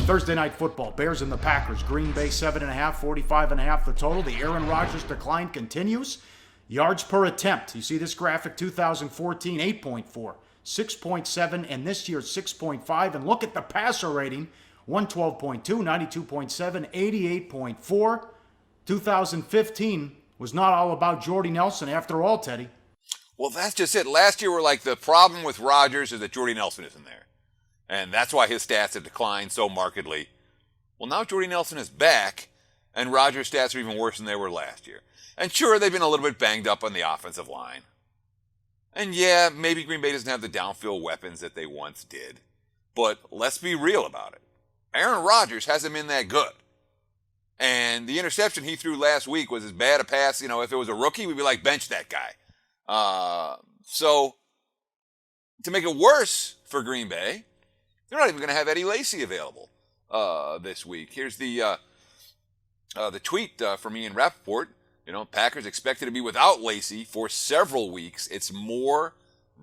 Thursday night football, Bears and the Packers. Green Bay 7.5, 45.5 the total. The Aaron Rodgers decline continues. Yards per attempt. You see this graphic, 2014, 8.4, 6.7, and this year 6.5. And look at the passer rating, 112.2, 92.7, 88.4. 2015 was not all about Jordy Nelson after all, Teddy. Well, that's just it. Last year, we're like, the problem with Rodgers is that Jordy Nelson isn't there. And that's why his stats have declined so markedly. Well, now Jordy Nelson is back, and Rodgers' stats are even worse than they were last year. And sure, they've been a little bit banged up on the offensive line. And yeah, maybe Green Bay doesn't have the downfield weapons that they once did. But let's be real about it. Aaron Rodgers hasn't been that good. And the interception he threw last week was as bad a pass. You know, if it was a rookie, we'd be like, bench that guy. So, to make it worse for Green Bay, they're not even going to have Eddie Lacy available this week. Here's the tweet from Ian Rappaport. You know, Packers expected to be without Lacy for several weeks. It's more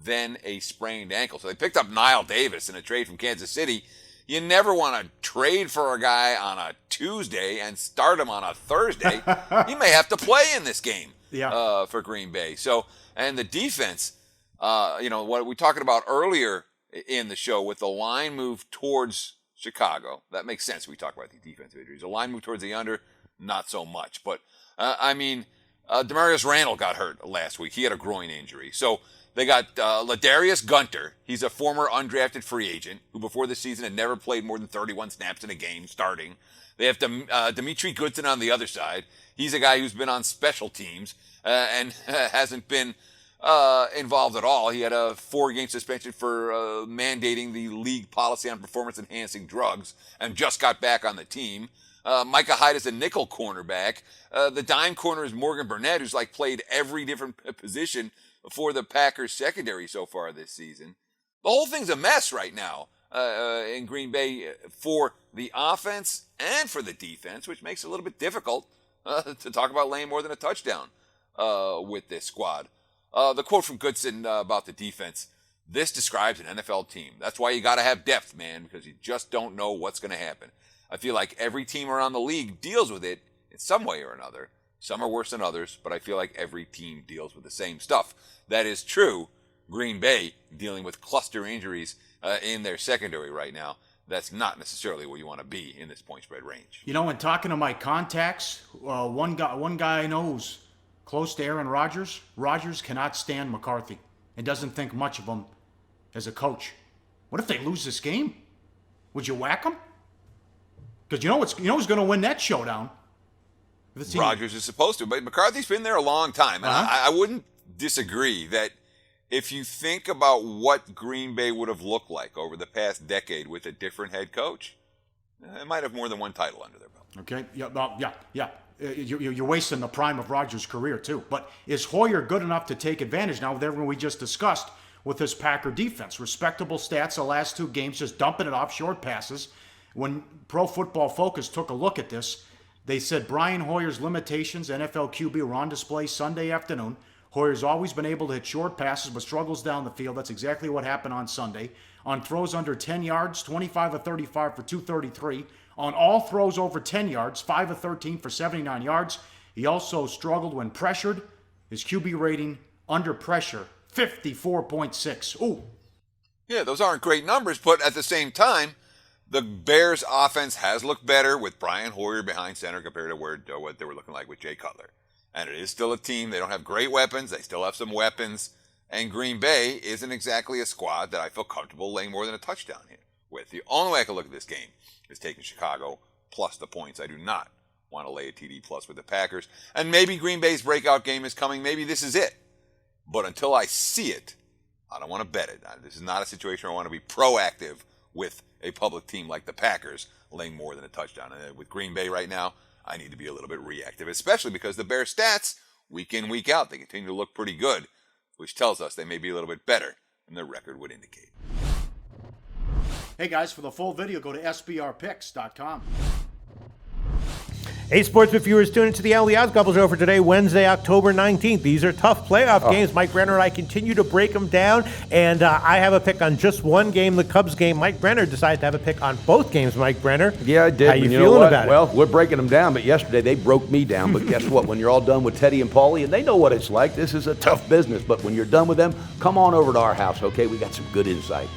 than a sprained ankle. So they picked up Niall Davis in a trade from Kansas City. You never want to trade for a guy on a Tuesday and start him on a Thursday. He may have to play in this game for Green Bay. So, and the defense, what we talking about earlier in the show with the line move towards Chicago. That makes sense. We talk about the defensive injuries. The line move towards the under, not so much. But, Demarius Randall got hurt last week. He had a groin injury. So they got Ladarius Gunter. He's a former undrafted free agent who before this season had never played more than 31 snaps in a game starting. They have Dimitri Goodson on the other side. He's a guy who's been on special teams and hasn't been involved at all. He had a 4-game suspension for mandating the league policy on performance-enhancing drugs and just got back on the team. Micah Hyde is a nickel cornerback. The dime corner is Morgan Burnett, who's like played every different position for the Packers secondary so far this season. The whole thing's a mess right now in Green Bay for the offense and for the defense, which makes it a little bit difficult to talk about laying more than a touchdown with this squad. The quote from Goodson about the defense, this describes an NFL team. That's why you got to have depth, man, because you just don't know what's going to happen. I feel like every team around the league deals with it in some way or another. Some are worse than others, but I feel like every team deals with the same stuff. That is true. Green Bay dealing with cluster injuries in their secondary right now. That's not necessarily where you want to be in this point spread range. You know, in talking to my contacts, one guy I know who's close to Aaron Rodgers. Rodgers cannot stand McCarthy and doesn't think much of him as a coach. What if they lose this game? Would you whack him? Because you know who's going to win that showdown? Rodgers is supposed to, but McCarthy's been there a long time. And I wouldn't disagree that if you think about what Green Bay would have looked like over the past decade with a different head coach, it might have more than one title under their belt. Okay, yeah. You're wasting the prime of Rodgers' career, too. But is Hoyer good enough to take advantage now with everything we just discussed with this Packer defense? Respectable stats the last 2 games, just dumping it off short passes. When Pro Football Focus took a look at this, they said Brian Hoyer's limitations, NFL QB, were on display Sunday afternoon. Hoyer's always been able to hit short passes but struggles down the field. That's exactly what happened on Sunday. On throws under 10 yards, 25 of 35 for 233. On all throws over 10 yards, 5 of 13 for 79 yards. He also struggled when pressured. His QB rating under pressure, 54.6. Ooh. Yeah, those aren't great numbers, but at the same time, the Bears' offense has looked better with Brian Hoyer behind center compared to what they were looking like with Jay Cutler. And it is still a team. They don't have great weapons. They still have some weapons. And Green Bay isn't exactly a squad that I feel comfortable laying more than a touchdown here with. The only way I can look at this game is taking Chicago plus the points. I do not want to lay a TD plus with the Packers. And maybe Green Bay's breakout game is coming. Maybe this is it. But until I see it, I don't want to bet it. This is not a situation where I want to be proactive with a public team like the Packers laying more than a touchdown. And with Green Bay right now, I need to be a little bit reactive, especially because the Bears' stats, week in, week out, they continue to look pretty good, which tells us they may be a little bit better than their record would indicate. Hey guys, for the full video, go to sbrpicks.com. Hey, Sportsbook viewers, tune into the Early Odds Couple Show for today, Wednesday, October 19th. These are tough playoff games. Mike Brenner and I continue to break them down, and I have a pick on just one game, the Cubs game. Mike Brenner decided to have a pick on both games, Mike Brenner. Yeah, I did. How you know feeling what? about it? Well, we're breaking them down, but yesterday they broke me down. But guess what? When you're all done with Teddy and Paulie, and they know what it's like, this is a tough business, but when you're done with them, come on over to our house, okay? We got some good insight.